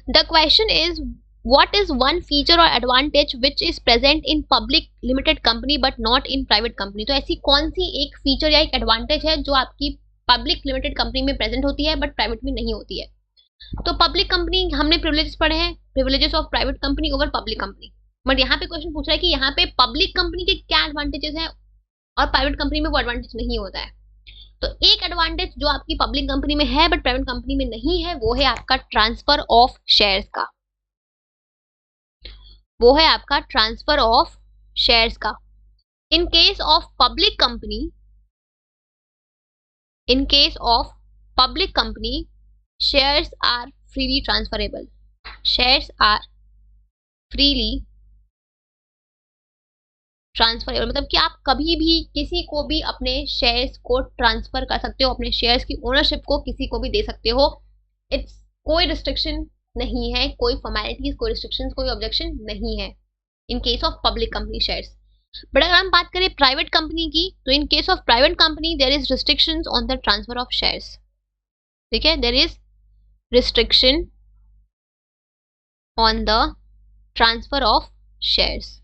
The question is what is one feature or advantage which is present in public limited company but not in private company? तो ऐसी कौन सी एक feature या एक advantage है जो आपकी पब्लिक लिमिटेड कंपनी में प्रेजेंट होती है बट प्राइवेट में नहीं होती है? तो पब्लिक कंपनी हमने प्रिविलेजेस पढ़े हैं, privileges of private company over public company, but यहाँ पे क्वेश्चन पूछ रहा है कि यहाँ पे पब्लिक कंपनी के क्या एडवांटेजेस हैं और प्राइवेट कंपनी में वो एडवांटेज नहीं होता है। तो एक एडवांटेज जो आपकी पब्लिक कंपनी में है बट प्राइवेट कंपनी में नहीं है वो है आपका ट्रांसफर ऑफ शेयर्स का, वो है आपका ट्रांसफर ऑफ शेयर्स का। In case of public company, in case of public company shares are freely transferable, shares are freely transferable, मतलब कि आप कभी भी किसी को भी अपने शेयर्स को ट्रांसफर कर सकते हो, अपने शेयर्स की ओनरशिप को किसी को भी दे सकते हो। इट्स कोई रिस्ट्रिक्शन नहीं है, कोई फॉर्मेलिटीज, कोई रिस्ट्रिक्शंस, कोई ऑब्जेक्शन नहीं है in case of public company shares. But अगर हम बात करें प्राइवेट कंपनी की, तो in case of private company there is restrictions on the transfer of shares. ठीक है, there is restriction on the transfer of shares.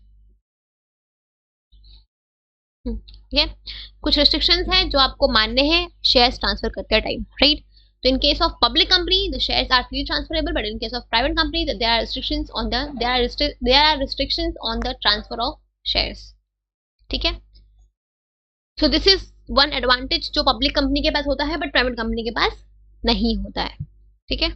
ठीक है, कुछ रिस्ट्रिक्शंस हैं जो आपको मानने हैं शेयर्स ट्रांसफर करते time, right? So in case of public company, the shares are freely transferable, but in case of private company, there are restrictions on the restrictions on the transfer of shares. ठीक है? So this is one advantage जो public company के पास होता है, but private company के पास नहीं होता है। ठीक है?